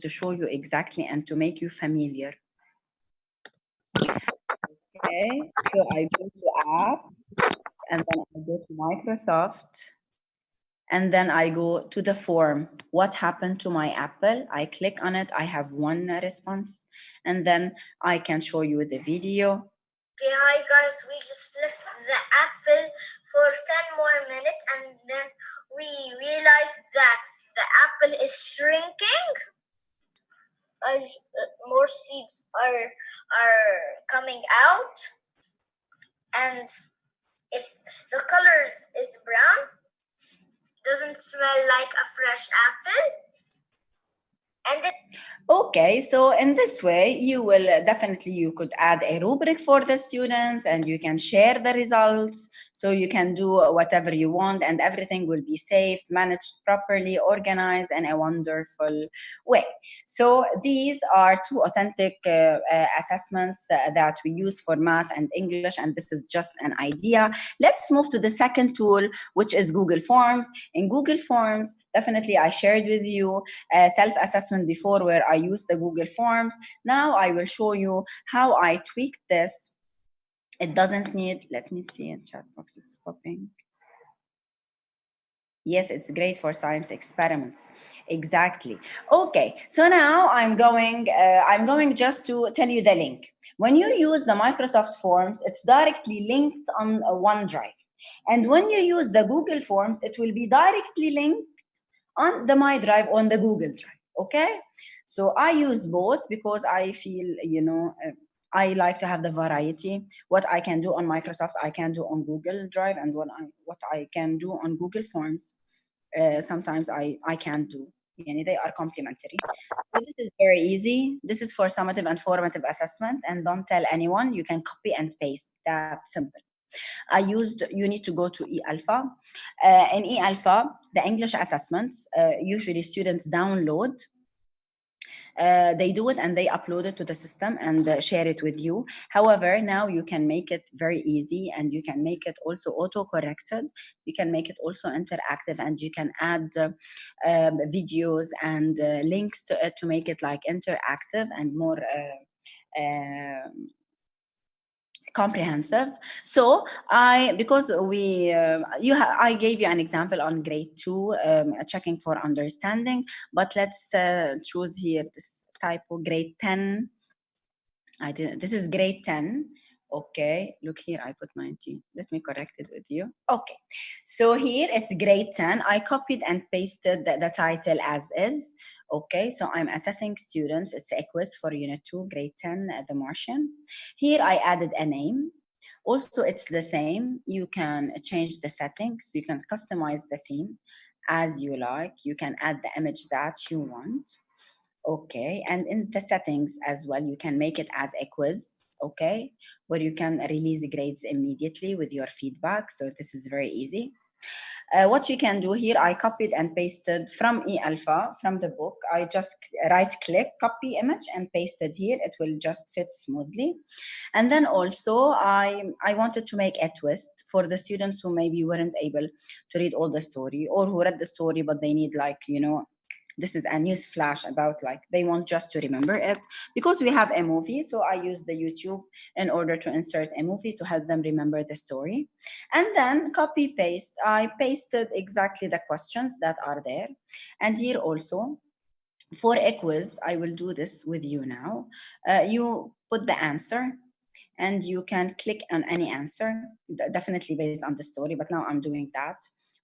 to show you exactly and to make you familiar. Okay, so I go to apps and then I go to Microsoft and then I go to the form. What happened to my Apple? I click on it. I have one response and then I can show you the video. Okay, hi guys, we just left the Apple for 10 more minutes and then we realized that the apple is shrinking. More seeds are coming out, and if the color is brown, doesn't smell like a fresh apple, and it Okay, so in this way, you will definitely, you could add a rubric for the students and you can share the results. So you can do whatever you want and everything will be saved, managed properly, organized in a wonderful way. So these are two authentic assessments that we use for math and English, and this is just an idea. Let's move to the second tool, which is Google Forms. In Google Forms, definitely I shared with you self-assessment before where I used the Google Forms. Now I will show you how I tweaked this. It doesn't need, let me see in chat box, it's popping. Yes, it's great for science experiments. Exactly. Okay, so now I'm going just to tell you the link. When you use the Microsoft Forms, it's directly linked on OneDrive. And when you use the Google Forms, it will be directly linked on the My Drive on the Google Drive. Okay, so I use both because I feel, I like to have the variety. What I can do on Microsoft, I can do on Google Drive, and what I can do on Google Forms, sometimes I can't do. Yani they are complementary. So this is very easy. This is for summative and formative assessment, and don't tell anyone. You can copy and paste. That simple. You need to go to eAlpha. In eAlpha, the English assessments, usually students download. They do it and they upload it to the system and share it with you. However, now you can make it very easy and you can make it also auto-corrected. You can make it also interactive and you can add videos and links to it to make it like interactive and more comprehensive. So because I gave you an example on grade 2, checking for understanding, but let's choose here this type of grade 10. This is grade 10. Okay, look here, I put 19. Let me correct it with you. Okay, so here it's grade 10. I copied and pasted the title as is. Okay, so I'm assessing students. It's a quiz for Unit 2, grade 10, The Martian. Here I added a name. Also, it's the same. You can change the settings. You can customize the theme as you like. You can add the image that you want. Okay, and in the settings as well, you can make it as a quiz, okay, where you can release the grades immediately with your feedback. So this is very easy. What you can do here, I copied and pasted from eAlpha, from the book. I just right click, copy image and pasted here. It will just fit smoothly. And then also I wanted to make a twist for the students who maybe weren't able to read all the story or who read the story, but they need like, this is a news flash about like they want just to remember it because we have a movie. So I use the YouTube in order to insert a movie to help them remember the story. And then copy paste, I pasted exactly the questions that are there. And here also for a quiz, I will do this with you now. You put the answer and you can click on any answer, definitely based on the story, but now I'm doing that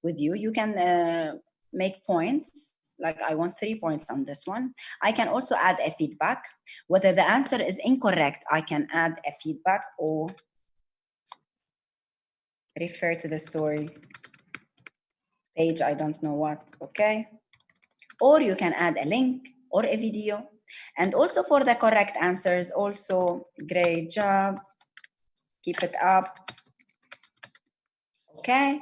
with you. You can make points, like I want 3 points on this one. I can also add a feedback. Whether the answer is incorrect, I can add a feedback or refer to the story page, I don't know what, okay? Or you can add a link or a video. And also for the correct answers, also great job, keep it up, okay?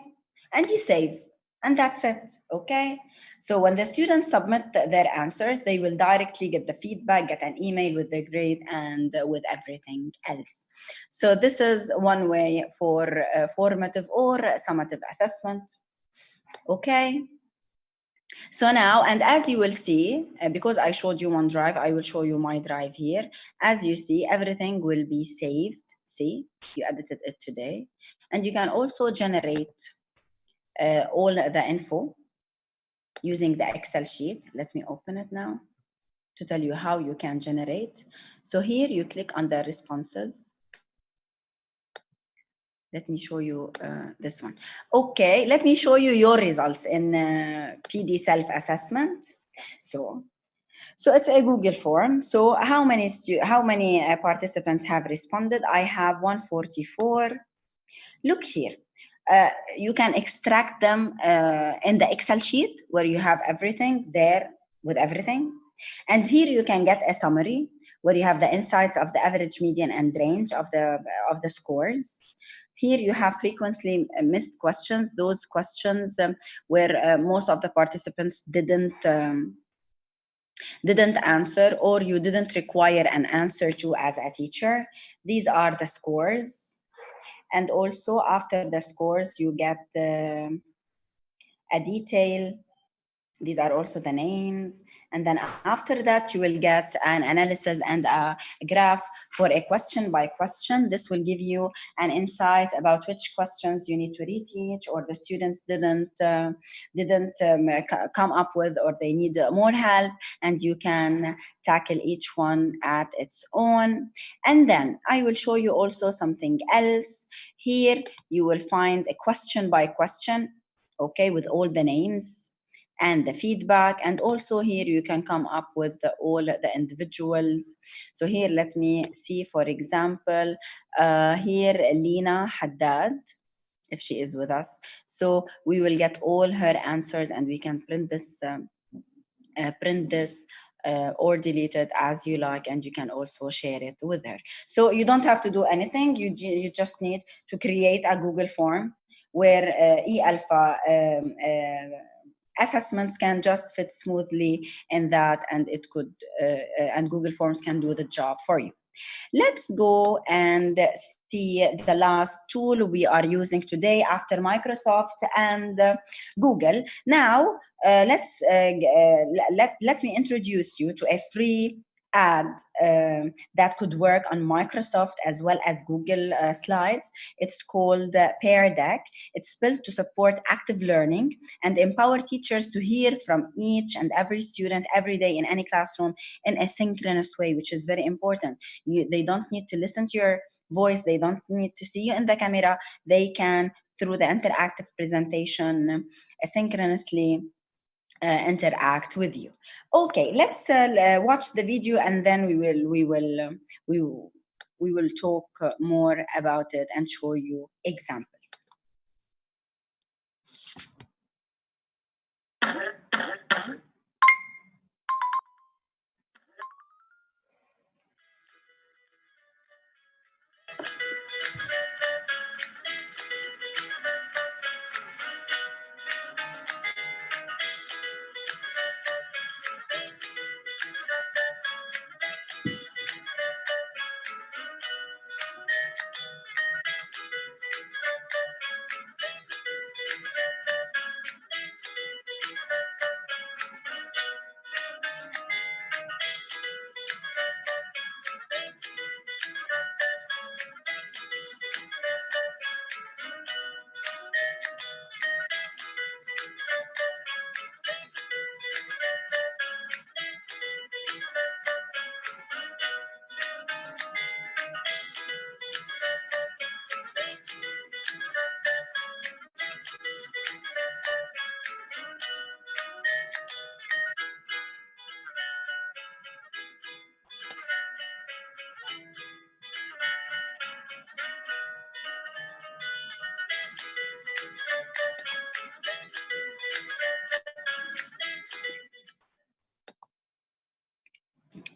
And you save, and that's it, okay? So when the students submit their answers, they will directly get the feedback, get an email with the grade and with everything else. So this is one way for formative or summative assessment, okay? So now, and as you will see, because I showed you OneDrive, I will show you my drive here. As you see, everything will be saved. See, you edited it today. And you can also generate all the info using the Excel sheet. Let me open it now to tell you how you can generate. So here you click on the responses. Let me show you this one. Okay, let me show you your results in PD self-assessment. So it's a Google form. So how many participants have responded? I have 144. Look here. You can extract them in the Excel sheet where you have everything there with everything. And here you can get a summary where you have the insights of the average, median, and range of the scores. Here you have frequently missed questions, those questions where most of the participants didn't answer or you didn't require an answer to as a teacher. These are the scores. And also after the scores, you get a detail. These are also the names. And then after that, you will get an analysis and a graph for a question by question. This will give you an insight about which questions you need to reteach or the students didn't come up with or they need more help, and you can tackle each one at its own. And then I will show you also something else. Here you will find a question by question, okay, with all the names and the feedback. And also here you can come up with all the individuals. So here let me see, for example, here Lina Haddad, if she is with us. So we will get all her answers and we can print this or delete it as you like, and you can also share it with her. So you don't have to do anything. You just need to create a Google form where e-alpha assessments can just fit smoothly in that, and it could and Google Forms can do the job for you. Let's go and see the last tool we are using today after Microsoft and Google. Now, let me introduce you to a free ad that could work on Microsoft as well as Google Slides. It's called Pear Deck. It's built to support active learning and empower teachers to hear from each and every student every day in any classroom in a synchronous way, which is very important. They don't need to listen to your voice. They don't need to see you in the camera. They can, through the interactive presentation, asynchronously interact with you. Okay, let's watch the video, and then we will talk more about it and show you examples.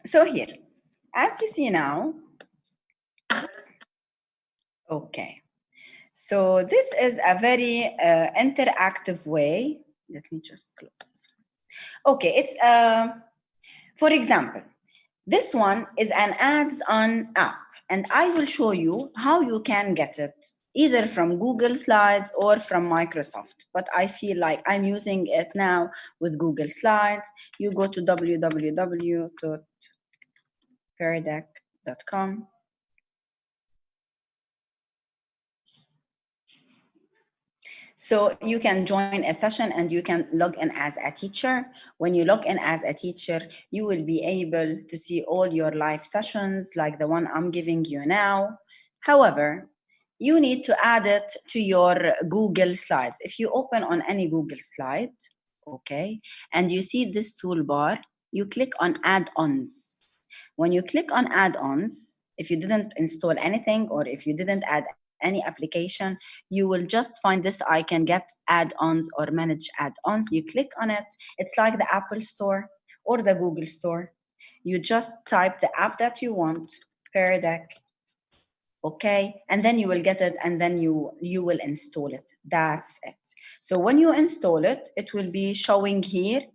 So here, as you see now, okay. So this is a very interactive way. Let me just close this one. Okay, it's for example, this one is an ads-on app, and I will show you how you can get it either from Google Slides or from Microsoft. But I feel like I'm using it now with Google Slides. You go to www.peardeck.com. So you can join a session and you can log in as a teacher. When you log in as a teacher, you will be able to see all your live sessions like the one I'm giving you now. However, you need to add it to your Google Slides. If you open on any Google slide, okay, and you see this toolbar, you click on add-ons. When you click on add-ons, if you didn't install anything or if you didn't add any application, you will just find this icon, get add-ons or manage add-ons. You click on it. It's like the Apple Store or the Google Store. You just type the app that you want, Pear Deck, okay, and then you will get it, and then you will install it. That's it. So when you install it, it will be showing here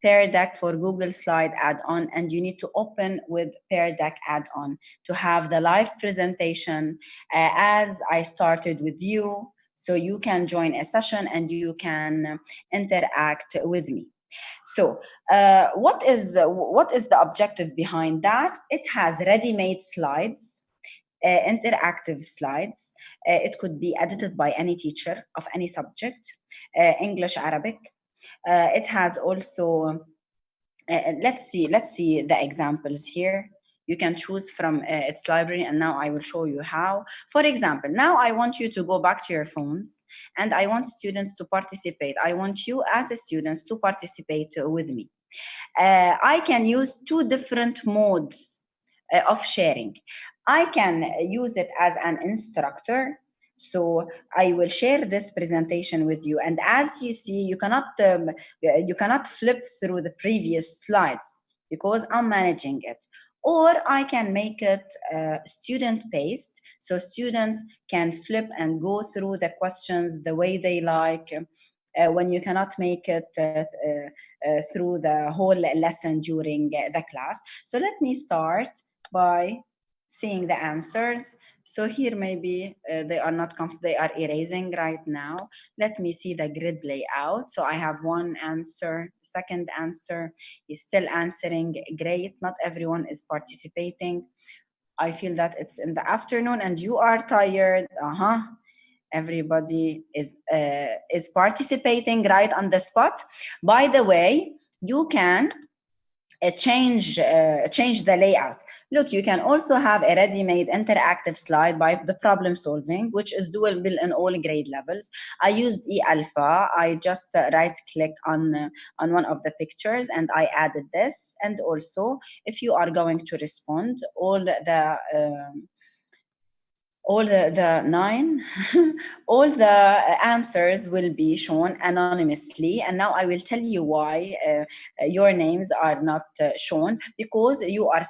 Pear Deck for Google Slide add-on, and you need to open with Pear Deck add-on to have the live presentation as I started with you, so you can join a session and you can interact with me. So, what is the objective behind that? It has ready-made slides, interactive slides. It could be edited by any teacher of any subject, English, Arabic. It has also, let's see the examples here. You can choose from its library, and now I will show you how. For example, now I want you to go back to your phones, and I want students to participate. I want you as a students to participate with me. I can use two different modes of sharing. I can use it as an instructor. So I will share this presentation with you, and as you see, you cannot flip through the previous slides because I'm managing it. Or I can make it student based, so students can flip and go through the questions the way they like. When you cannot make it through the whole lesson during the class. So let me start by seeing the answers. So here maybe they are not they are erasing right now. Let me see the grid layout. So I have one answer, second answer is still answering. Great, not everyone is participating. I feel that it's in the afternoon and you are tired. Uh-huh. Everybody is participating right on the spot. By the way, you can change the layout. Look, you can also have a ready-made interactive slide by the problem solving, which is doable in all grade levels. I used eAlpha. I just right click on one of the pictures and I added this. And also, if you are going to respond, all the nine all the answers will be shown anonymously, and now I will tell you why your names are not shown, because you are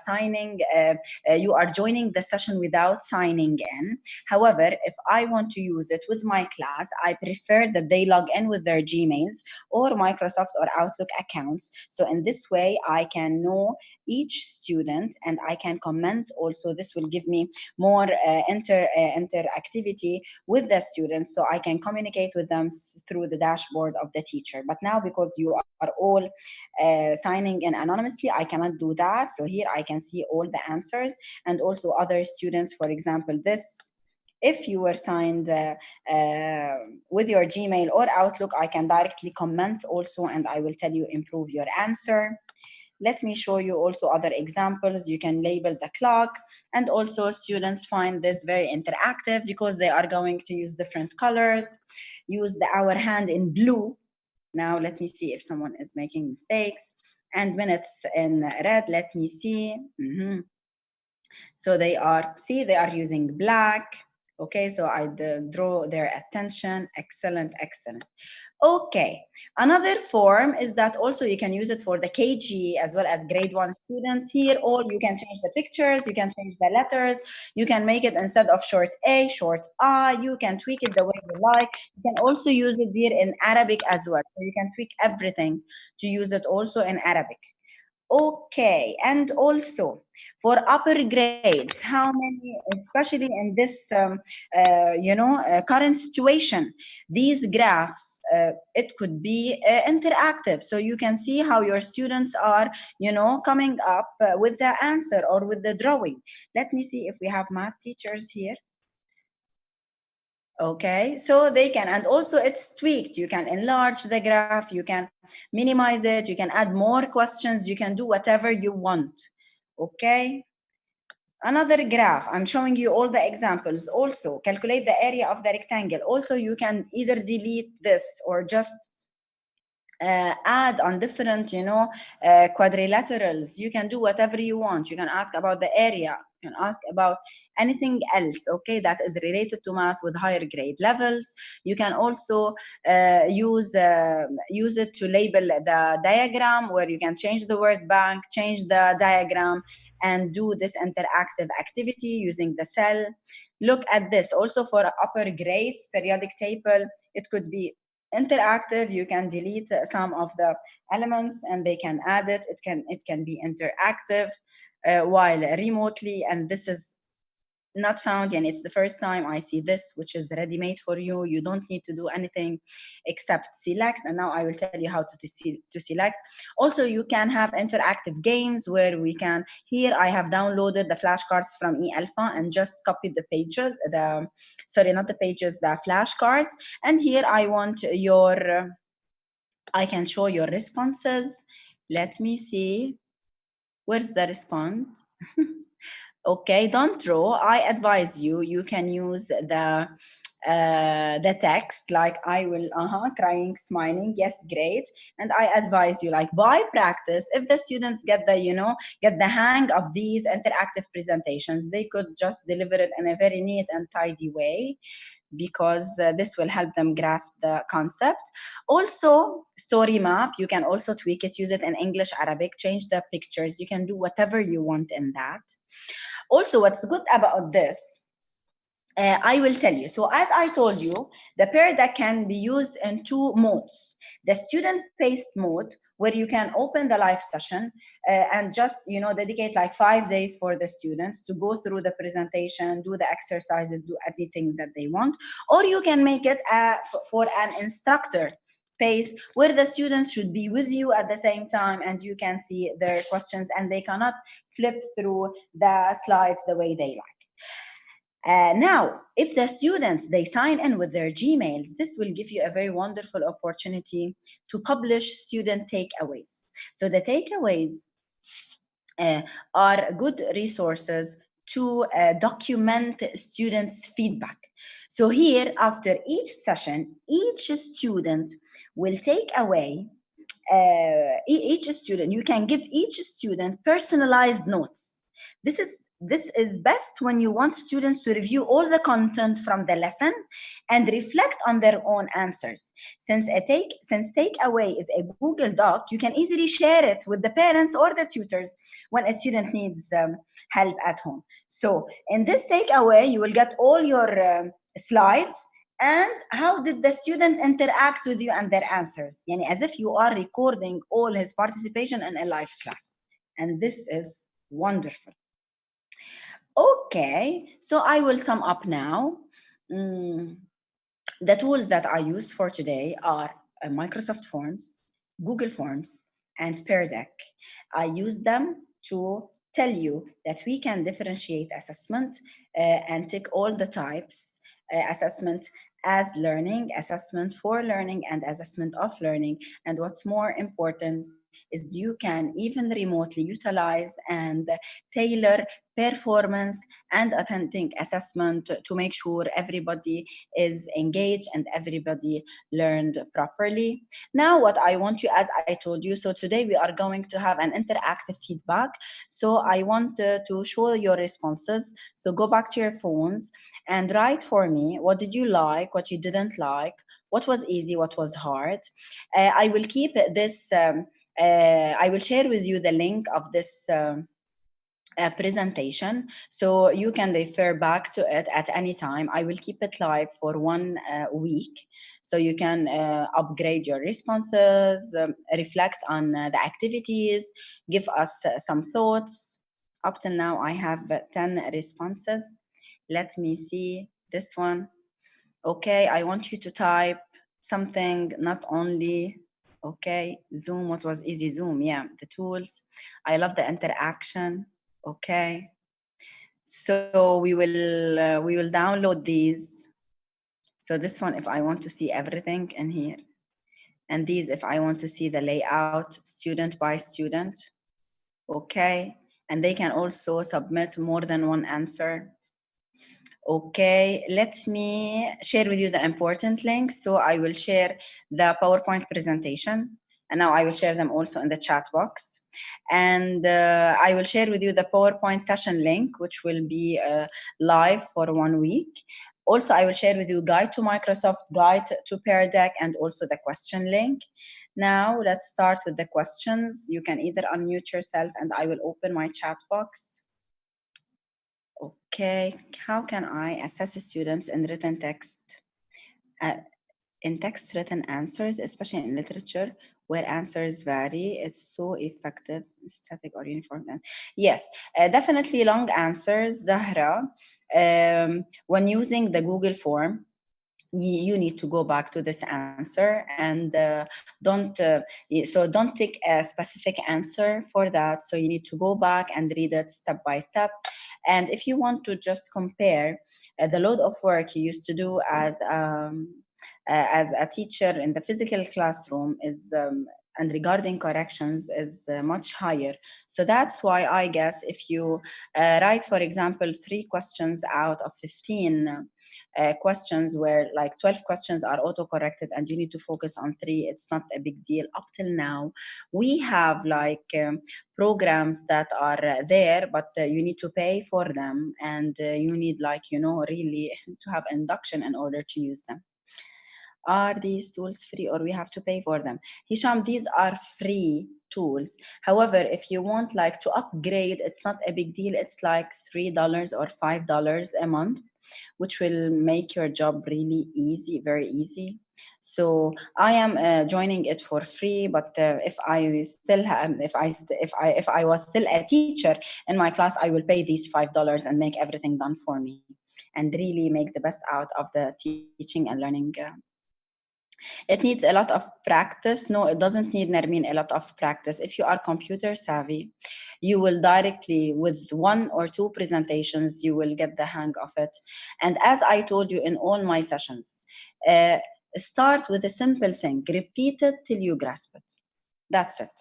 you are joining the session without signing in. However, if I want to use it with my class, I prefer that they log in with their Gmails or Microsoft or Outlook accounts, so in this way I can know each student and I can comment also. This will give me more interactivity with the students, so I can communicate with them through the dashboard of the teacher. But now, because you are all signing in anonymously, I cannot do that. So here I can see all the answers and also other students. For example, this, if you were signed with your Gmail or Outlook, I can directly comment also, and I will tell you improve your answer. Let me show you also other examples. You can label the clock, and also students find this very interactive because they are going to use different colors. Use the hour hand in blue. Now let me see if someone is making mistakes. And minutes in red, let me see. So they are using black. Okay, so I draw their attention. Excellent, excellent. Okay, another form is that also you can use it for the KG as well as grade 1 students. Here, all you can change the pictures, you can change the letters, you can make it instead of short A, short I, you can tweak it the way you like. You can also use it here in Arabic as well. So you can tweak everything to use it also in Arabic. Okay, and also for upper grades, how many, especially in this current situation, these graphs, it could be interactive, so you can see how your students are, coming up with the answer or with the drawing. Let me see if we have math teachers here. Okay, so they can, and also it's tweaked. You can enlarge the graph, you can minimize it, you can add more questions, you can do whatever you want. Okay, another graph, I'm showing you all the examples. Also calculate the area of the rectangle. Also you can either delete this or just add on different, quadrilaterals. You can do whatever you want. You can ask about the area. You can ask about anything else, okay, that is related to math with higher grade levels. You can also use it to label the diagram, where you can change the word bank, change the diagram, and do this interactive activity using the cell. Look at this also for upper grades periodic table. It could be interactive. You can delete some of the elements and they can add it. It can be interactive while remotely, and this is not found, and it's the first time I see this, which is ready made for you. You don't need to do anything except select, and now I will tell you how to select. Also you can have interactive games where we can, here I have downloaded the flashcards from eAlpha and just copied the pages, the sorry, not the pages, the flashcards. And here I want your I can show your responses. Let me see, where's the response? Okay, don't draw. I advise you, you can use the text, like I will, crying, smiling, yes, great. And I advise you, like, by practice, if the students get the, get the hang of these interactive presentations, they could just deliver it in a very neat and tidy way, because this will help them grasp the concept. Also, story map, you can also tweak it, use it in English, Arabic, change the pictures. You can do whatever you want in that. Also, what's good about this, I will tell you. So as I told you, the Pear Deck can be used in two modes. The student-based mode, where you can open the live session and just, dedicate like 5 days for the students to go through the presentation, do the exercises, do anything that they want. Or you can make it for an instructor pace, where the students should be with you at the same time and you can see their questions and they cannot flip through the slides the way they like. Now, if the students, they sign in with their Gmails, this will give you a very wonderful opportunity to publish student takeaways. So the takeaways uh, are good resources to document students' feedback. So here, after each session, each student will take away each student, you can give each student personalized notes. This is best when you want students to review all the content from the lesson and reflect on their own answers. Since takeaway is a Google Doc, you can easily share it with the parents or the tutors when a student needs help at home. So in this takeaway, you will get all your slides and how did the student interact with you and their answers, yani as if you are recording all his participation in a live class. And this is wonderful. Okay, so I will sum up now. Mm, the tools that I use for today are Microsoft Forms, Google Forms, and Pear Deck. I use them to tell you that we can differentiate assessment and take all the types assessment as learning, assessment for learning, and assessment of learning. And what's more important is you can even remotely utilize and tailor performance and authentic assessment to make sure everybody is engaged and everybody learned properly. Now, what I want you, as I told you, so today we are going to have an interactive feedback. So I want to show your responses. So go back to your phones and write for me, what did you like, what you didn't like, what was easy, what was hard. I will keep this, I will share with you the link of this presentation, so you can refer back to it at any time. I will keep it live for 1 week, so you can upgrade your responses, reflect on the activities, give us some thoughts. Up till now, I have 10 responses. Let me see this one. Okay, I want you to type something, not only, okay, Zoom, what was easy? Zoom, yeah, the tools. I love the interaction. Okay, so we will download these. So this one, if I want to see everything in here, and these, if I want to see the layout, student by student. Okay, and they can also submit more than one answer. Okay, let me share with you the important links. So I will share the PowerPoint presentation, and now I will share them also in the chat box. And I will share with you the PowerPoint session link, which will be live for 1 week. Also, I will share with you guide to Microsoft, guide to Pear Deck, and also the question link. Now, let's start with the questions. You can either unmute yourself, and I will open my chat box. Okay, how can I assess students in written text, uh, in text written answers, especially in literature where answers vary? It's so effective, static or uniform. Yes, definitely long answers, Zahra. When using the Google form, you need to go back to this answer, and don't take a specific answer for that. So you need to go back and read it step by step. And if you want to just compare the load of work you used to do as a teacher in the physical classroom is and regarding corrections is much higher. So that's why I guess if you write, for example, 3 questions out of 15 questions, where like 12 questions are auto-corrected and you need to focus on 3, it's not a big deal. Up till now, we have like programs that are there, but you need to pay for them, and you need, like, really to have induction in order to use them. Are these tools free or we have to pay for them? Hisham, these are free tools. However, if you want like to upgrade, it's not a big deal. It's like $3 or $5 a month, which will make your job really easy, very easy. So I am joining it for free, but if I still have, if I was still a teacher in my class, I will pay these $5 and make everything done for me, and really make the best out of the teaching and learning. It needs a lot of practice. No, it doesn't need, Nermin, a lot of practice. If you are computer savvy, you will directly, with 1 or 2 presentations, you will get the hang of it. And as I told you in all my sessions, uh, start with a simple thing, repeat it till you grasp it. That's it.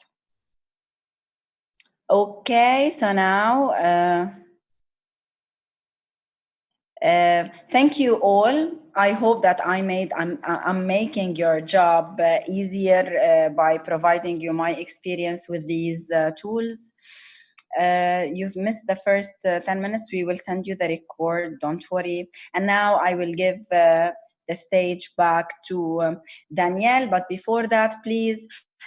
Okay, so now thank you all. I hope that I'm making your job easier by providing you my experience with these tools. You've missed the first 10 minutes. We will send you the record, don't worry. And now I will give the stage back to Danielle. But before that, please,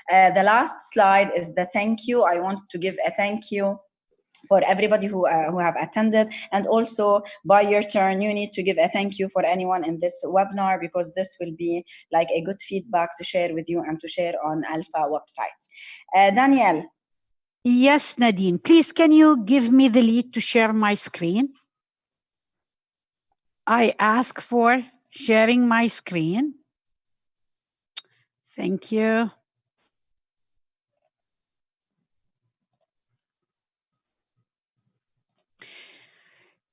the last slide is the thank you. I want to give a thank you for everybody who have attended, and also by your turn you need to give a thank you for anyone in this webinar, because this will be like a good feedback to share with you and to share on Alpha website. Danielle. Yes, Nadine, please can you give me the lead to share my screen? I ask for sharing my screen. Thank you.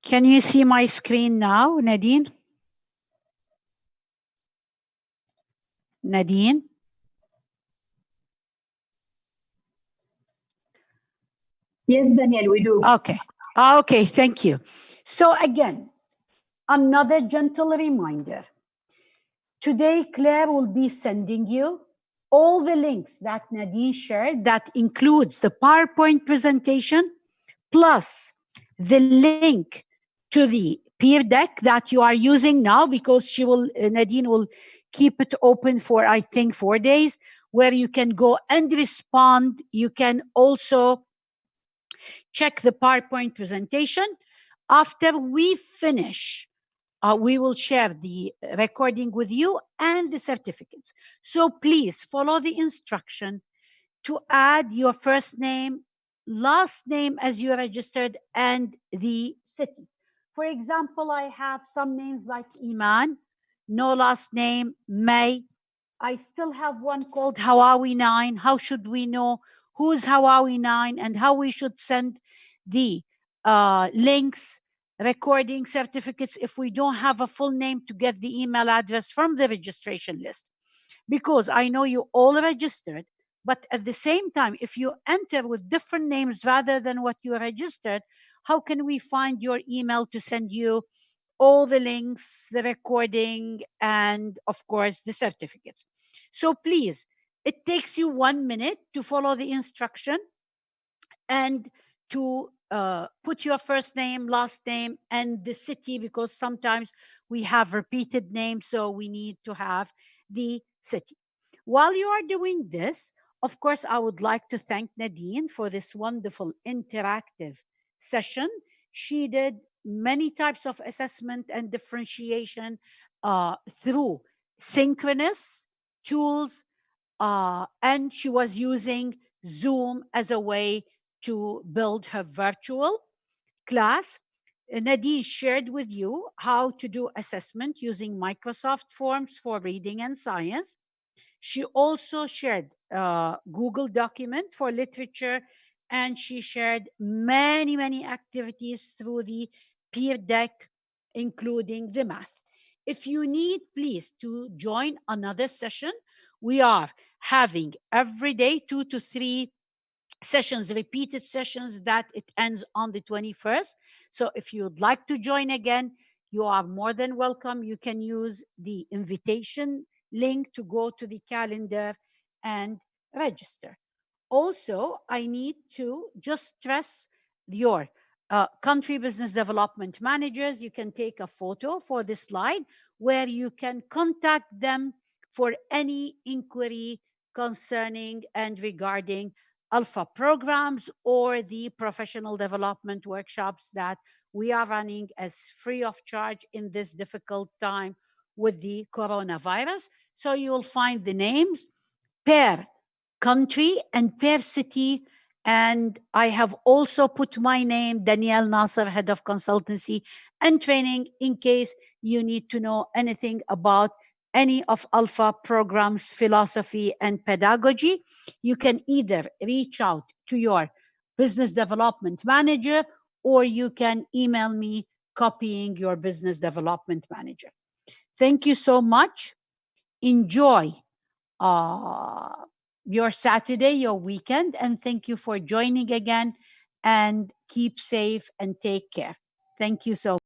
Can you see my screen now, Nadine? Nadine? Yes, Danielle, we do. Okay. Okay, thank you. So again, another gentle reminder. Today, Claire will be sending you all the links that Nadine shared, that includes the PowerPoint presentation, plus the link to the Pear Deck that you are using now, because Nadine will keep it open for, I think, 4 days, where you can go and respond. You can also check the PowerPoint presentation. After we finish, we will share the recording with you and the certificates. So please follow the instruction to add your first name, last name as you registered, and the city. For example, I have some names like Iman, no last name, May. I still have one called Hawaii 9. How should we know who's Hawaii 9 and how we should send the links, recording certificates if we don't have a full name to get the email address from the registration list? Because I know you all registered, but at the same time, if you enter with different names rather than what you registered, how can we find your email to send you all the links, the recording, and of course, the certificates? So please, it takes you 1 minute to follow the instruction and to put your first name, last name, and the city, because sometimes we have repeated names, so we need to have the city. While you are doing this, of course, I would like to thank Nadine for this wonderful interactive session. She did many types of assessment and differentiation through synchronous tools, and she was using Zoom as a way to build her virtual class. Nadine shared with you how to do assessment using Microsoft Forms for reading and science. She also shared Google document for literature, and she shared many, many activities through the Pear Deck, including the math. If you need, please, to join another session, we are having every day 2 to 3 sessions, repeated sessions, that it ends on the 21st. So if you'd like to join again, you are more than welcome. You can use the invitation link to go to the calendar and register. Also, I need to just stress your country business development managers. You can take a photo for this slide where you can contact them for any inquiry concerning and regarding Alpha programs or the professional development workshops that we are running as free of charge in this difficult time with the coronavirus. So you'll find the names per country and per city. And I have also put my name, Danielle Nasser, Head of Consultancy and Training, in case you need to know anything about any of Alpha programs, philosophy, and pedagogy. You can either reach out to your business development manager or you can email me copying your business development manager. Thank you so much. Enjoy uh, your Saturday, your weekend, and thank you for joining again. And keep safe and take care. Thank you so much.